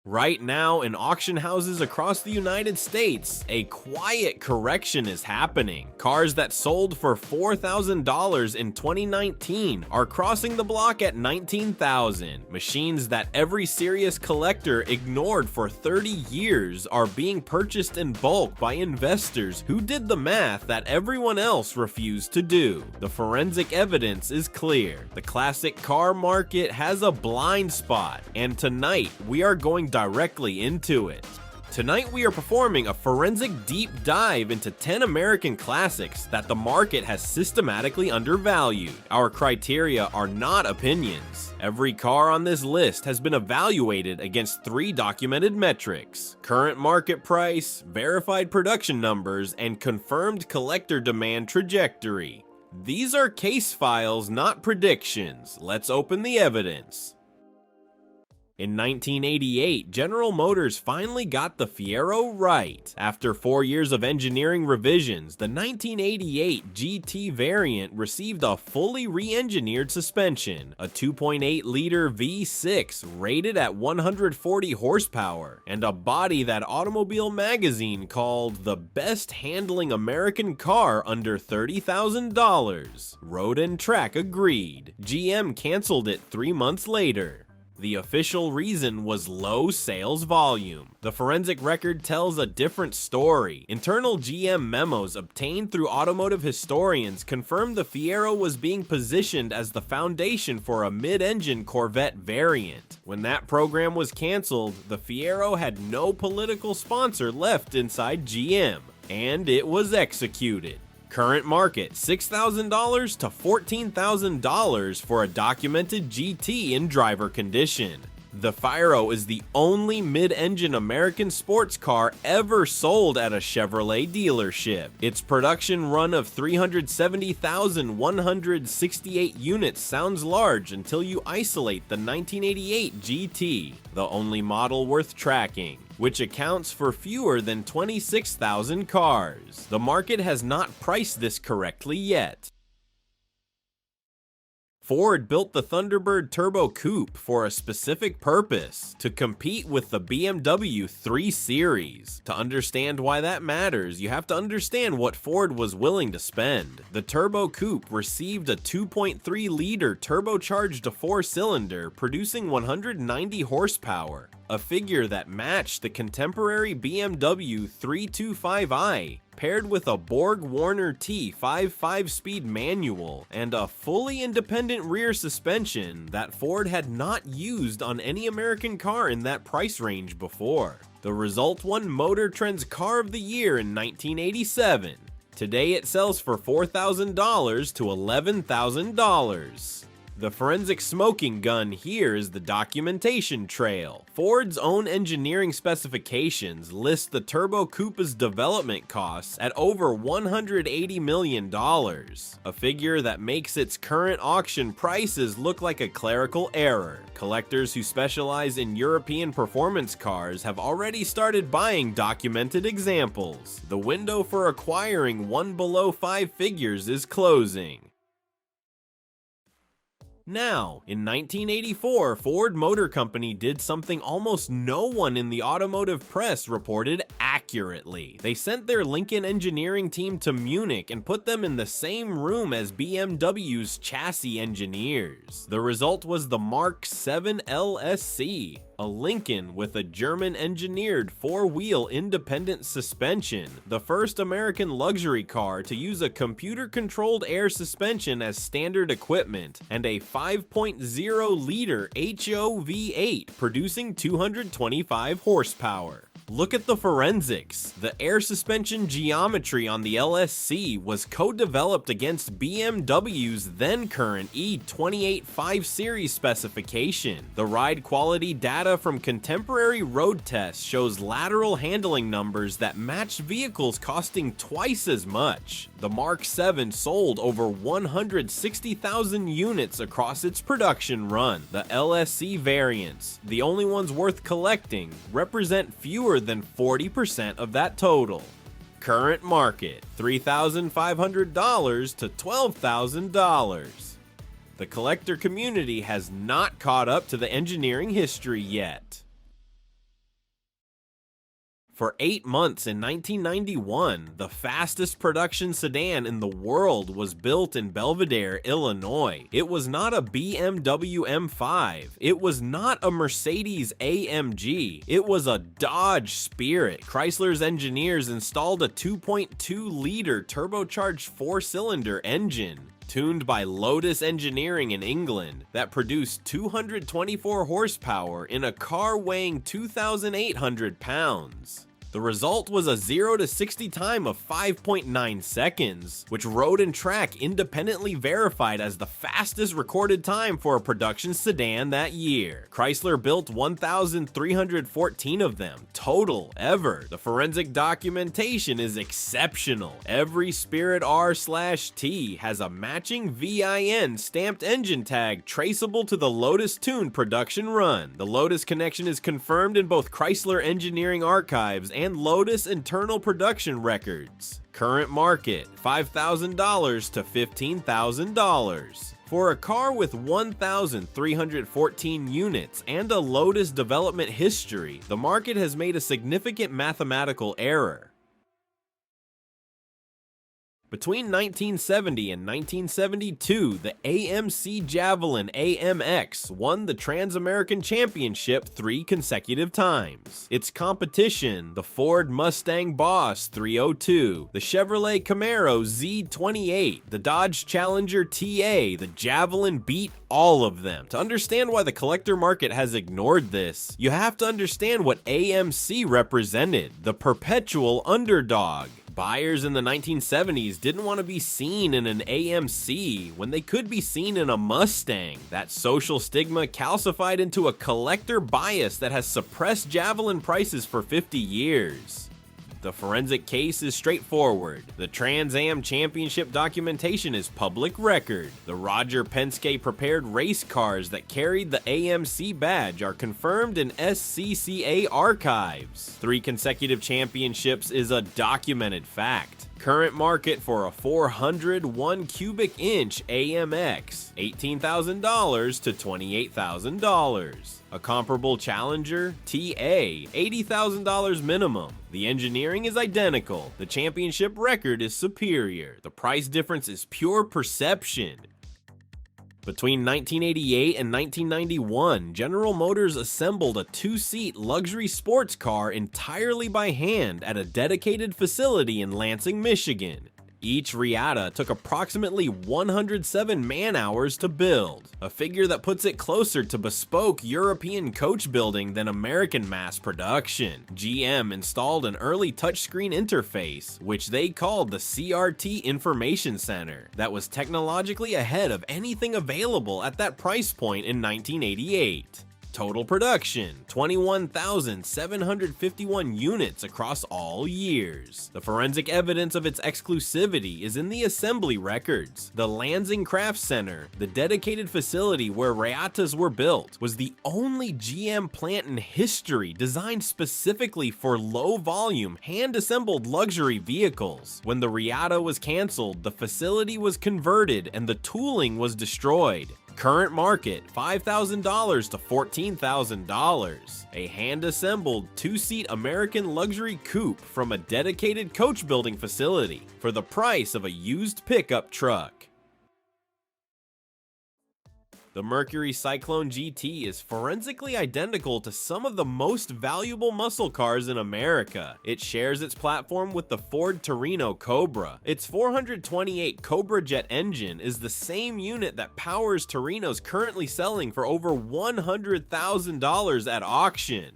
Right now, in auction houses across the United States, a quiet correction is happening. Cars that sold for $4,000 in 2019 are crossing the block at $19,000. Machines that every serious collector ignored for 30 years are being purchased in bulk by investors who did the math that everyone else refused to do. The forensic evidence is clear. The classic car market has a blind spot, and tonight we are going directly into it. Tonight we are performing a forensic deep dive into 10 American classics that the market has systematically undervalued. Our criteria are not opinions. Every car on this list has been evaluated against 3 documented metrics: current market price, verified production numbers, and confirmed collector demand trajectory. These are case files, not predictions. Let's open the evidence. In 1988, General Motors finally got the FIERO right. After 4 years of engineering revisions, the 1988 GT variant received a fully re-engineered suspension, a 2.8-liter V6 rated at 140 horsepower, and a body that Automobile Magazine called the best handling American car under $30,000. Road and Track agreed. GM canceled it 3 months later. The official reason was low sales volume. The forensic record tells a different story. Internal GM memos obtained through automotive historians confirmed the FIERO was being positioned as the foundation for a mid-engine Corvette variant. When that program was canceled, the FIERO had no political sponsor left inside GM, and it was executed. Current market, $6,000 to $14,000 for a documented GT in driver condition. The FIERO is the only mid-engine American sports car ever sold at a Chevrolet dealership. Its production run of 370,168 units sounds large until you isolate the 1988 GT, the only model worth tracking, which accounts for fewer than 26,000 cars. The market has not priced this correctly yet. Ford built the Thunderbird Turbo Coupe for a specific purpose: to compete with the BMW 3 Series. To understand why that matters, you have to understand what Ford was willing to spend. The Turbo Coupe received a 2.3-liter turbocharged 4-cylinder, producing 190 horsepower, a figure that matched the contemporary BMW 325i, paired with a Borg-Warner T 5.5-speed manual and a fully independent rear suspension that Ford had not used on any American car in that price range before. The result won Motor Trend's Car of the Year in 1987. Today it sells for $4,000 to $11,000. The forensic smoking gun here is the documentation trail. Ford's own engineering specifications list the Turbo Coupe's development costs at over $180 million, a figure that makes its current auction prices look like a clerical error. Collectors who specialize in European performance cars have already started buying documented examples. The window for acquiring one below 5 figures is closing. Now, in 1984, Ford Motor Company did something almost no one in the automotive press reported accurately. They sent their Lincoln engineering team to Munich and put them in the same room as BMW's chassis engineers. The result was the Mark 7 LSC, a Lincoln with a German-engineered 4-wheel independent suspension, the first American luxury car to use a computer-controlled air suspension as standard equipment, and a 5.0-liter HO V8 producing 225 horsepower. Look at the forensics. The air suspension geometry on the LSC was co-developed against BMW's then-current E28 5 Series specification. The ride quality data from contemporary road tests shows lateral handling numbers that match vehicles costing twice as much. The Mark 7 sold over 160,000 units across its production run. The LSC variants, the only ones worth collecting, represent fewer than 40% of that total. Current market, $3,500 to $12,000. The collector community has not caught up to the engineering history yet. For 8 months in 1991, the fastest production sedan in the world was built in Belvidere, Illinois. It was not a BMW M5. It was not a Mercedes AMG. It was a Dodge Spirit. Chrysler's engineers installed a 2.2-liter turbocharged 4-cylinder engine, tuned by Lotus Engineering in England, that produced 224 horsepower in a car weighing 2,800 pounds. The result was a 0 to 60 time of 5.9 seconds, which Road and Track independently verified as the fastest recorded time for a production sedan that year. Chrysler built 1,314 of them total ever. The forensic documentation is exceptional. Every Spirit R/T has a matching VIN stamped engine tag traceable to the Lotus Tune production run. The Lotus connection is confirmed in both Chrysler Engineering Archives and Lotus internal production records. Current market, $5,000 to $15,000. For a car with 1,314 units and a Lotus development history, the market has made a significant mathematical error. Between 1970 and 1972, the AMC JAVELIN AMX won the Trans-American Championship 3 consecutive times. Its competition, the Ford Mustang Boss 302, the Chevrolet Camaro Z28, the Dodge Challenger TA, the Javelin beat all of them. To understand why the collector market has ignored this, you have to understand what AMC represented: the perpetual underdog. Buyers in the 1970s didn't want to be seen in an AMC when they could be seen in a Mustang. That social stigma calcified into a collector bias that has suppressed Javelin prices for 50 years. The forensic case is straightforward. The Trans Am Championship documentation is public record. The Roger Penske prepared race cars that carried the AMC badge are confirmed in SCCA archives. 3 consecutive championships is a documented fact. Current market for a 401 cubic inch AMX, $18,000 to $28,000. A comparable Challenger TA, $80,000 minimum. The engineering is identical. The championship record is superior. The price difference is pure perception. Between 1988 and 1991, General Motors assembled a 2-seat luxury sports car entirely by hand at a dedicated facility in Lansing, Michigan. Each REATTA took approximately 107 man-hours to build, a figure that puts it closer to bespoke European coach building than American mass production. GM installed an early touchscreen interface, which they called the CRT Information Center, that was technologically ahead of anything available at that price point in 1988. Total production, 21,751 units across all years. The forensic evidence of its exclusivity is in the assembly records. The Lansing Craft Center, the dedicated facility where REATTAs were built, was the only GM plant in history designed specifically for low-volume, hand-assembled luxury vehicles. When the REATTA was canceled, the facility was converted and the tooling was destroyed. Current market, $5,000 to $14,000. A hand-assembled 2-seat American luxury coupe from a dedicated coach building facility for the price of a used pickup truck. The Mercury Cyclone GT is forensically identical to some of the most valuable muscle cars in America. It shares its platform with the Ford Torino Cobra. Its 428 Cobra jet engine is the same unit that powers Torino's currently selling for over $100,000 at auction.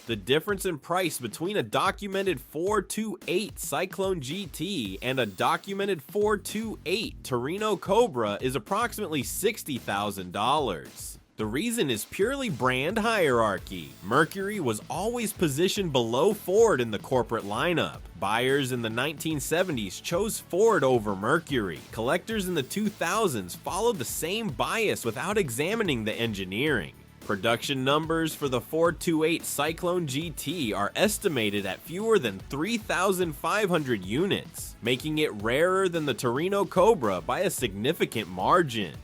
The difference in price between a documented 428 Cyclone GT and a documented 428 Torino Cobra is approximately $60,000. The reason is purely brand hierarchy. Mercury was always positioned below Ford in the corporate lineup. Buyers in the 1970s chose Ford over Mercury. Collectors in the 2000s followed the same bias without examining the engineering. Production numbers for the 428 Cyclone GT are estimated at fewer than 3,500 units, making it rarer than the Torino Cobra by a significant margin.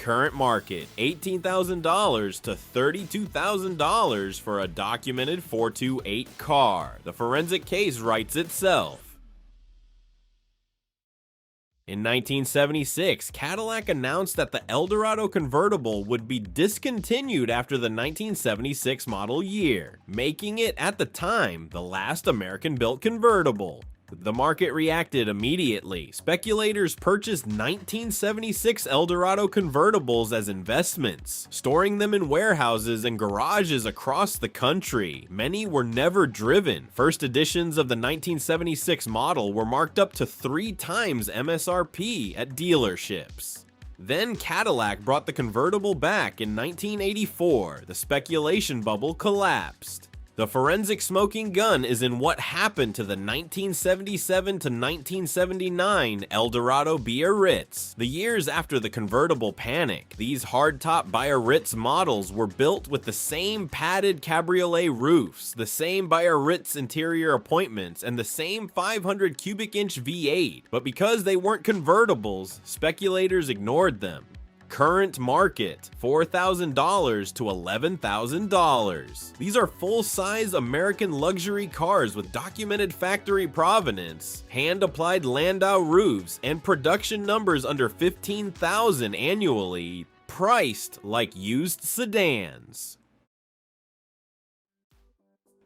Current market, $18,000 to $32,000 for a documented 428 car. The forensic case writes itself. In 1976, Cadillac announced that the Eldorado convertible would be discontinued after the 1976 model year, making it, at the time, the last American-built convertible. The market reacted immediately. Speculators purchased 1976 Eldorado convertibles as investments, storing them in warehouses and garages across the country. Many were never driven. First editions of the 1976 model were marked up to 3 times MSRP at dealerships. Then Cadillac brought the convertible back in 1984. The speculation bubble collapsed. The forensic smoking gun is in what happened to the 1977 to 1979 Eldorado BIARRITZ. The years after the convertible panic, these hardtop BIARRITZ models were built with the same padded cabriolet roofs, the same BIARRITZ interior appointments, and the same 500 cubic inch V8, but because they weren't convertibles, speculators ignored them. Current market, $4,000 to $11,000. These are full-size American luxury cars with documented factory provenance, hand-applied Landau roofs, and production numbers under 15,000 annually, priced like used sedans.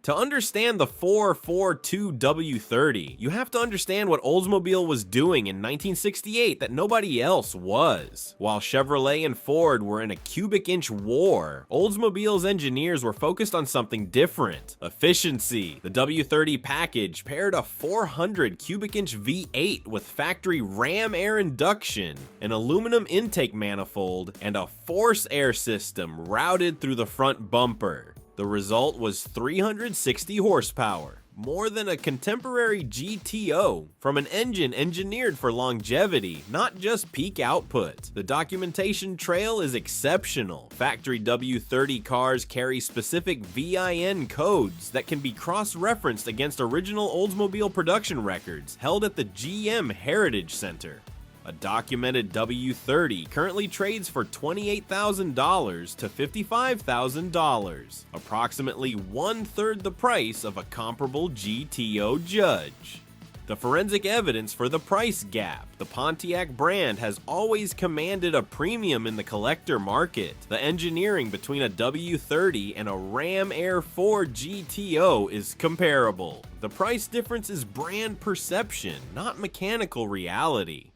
To understand the 442 W30, you have to understand what Oldsmobile was doing in 1968 that nobody else was. While Chevrolet and Ford were in a cubic inch war, Oldsmobile's engineers were focused on something different: efficiency. The W30 package paired a 400 cubic inch V8 with factory ram air induction, an aluminum intake manifold, and a force air system routed through the front bumper. The result was 360 horsepower, more than a contemporary GTO, from an engine engineered for longevity, not just peak output. The documentation trail is exceptional. Factory W30 cars carry specific VIN codes that can be cross-referenced against original Oldsmobile production records held at the GM Heritage Center. A documented W30 currently trades for $28,000 to $55,000, approximately 1/3 the price of a comparable GTO Judge. The forensic evidence for the price gap. The Pontiac brand has always commanded a premium in the collector market. The engineering between a W30 and a Ram Air 4 GTO is comparable. The price difference is brand perception, not mechanical reality.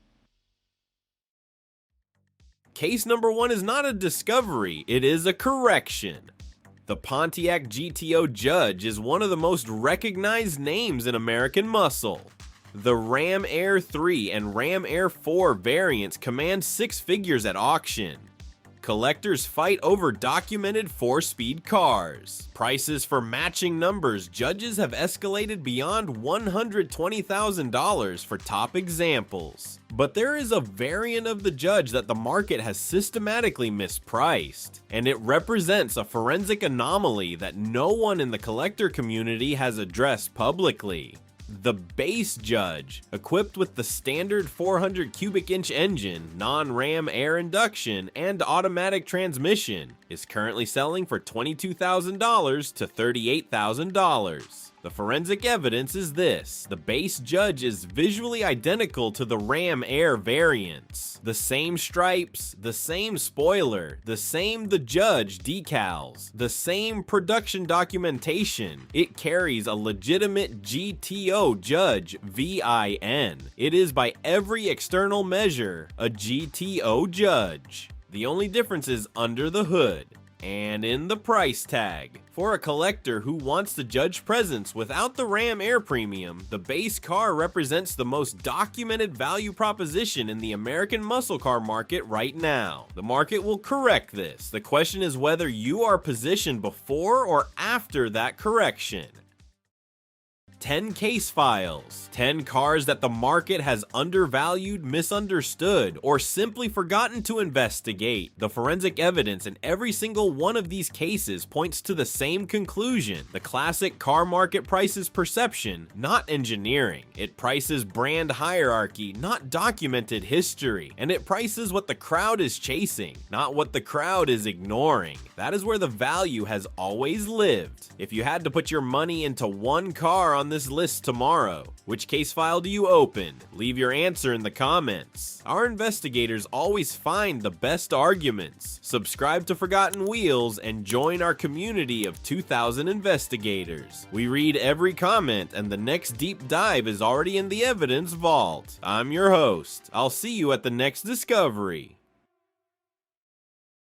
Case number 1 is not a discovery, it is a correction. The Pontiac GTO Judge is one of the most recognized names in American muscle. The Ram Air 3 and Ram Air 4 variants command 6 figures at auction. Collectors fight over documented 4-speed cars. Prices for matching numbers judges have escalated beyond $120,000 for top examples. But there is a variant of the Judge that the market has systematically mispriced, and it represents a forensic anomaly that no one in the collector community has addressed publicly. The base Judge, equipped with the standard 400 cubic inch engine, non-ram air induction, and automatic transmission, is currently selling for $22,000 to $38,000. The forensic evidence is this: the base Judge is visually identical to the Ram Air variants. The same stripes, the same spoiler, the same The Judge decals, the same production documentation. It carries a legitimate GTO Judge VIN. It is by every external measure a GTO Judge. The only difference is under the hood and in the price tag. For a collector who wants the Judge presence without the Ram Air premium, the base car represents the most documented value proposition in the American muscle car market right now. The market will correct this. The question is whether you are positioned before or after that correction. 10 case files, 10 cars that the market has undervalued, misunderstood, or simply forgotten to investigate. The forensic evidence in every single one of these cases points to the same conclusion. The classic car market prices perception, not engineering. It prices brand hierarchy, not documented history. And it prices what the crowd is chasing, not what the crowd is ignoring. That is where the value has always lived. If you had to put your money into one car on this list tomorrow, which case file do you open? Leave your answer in the comments. Our investigators always find the best arguments. Subscribe to Forgotten Wheels and join our community of 2,000 investigators. We read every comment and the next deep dive is already in the evidence vault. I'm your host. I'll see you at the next discovery.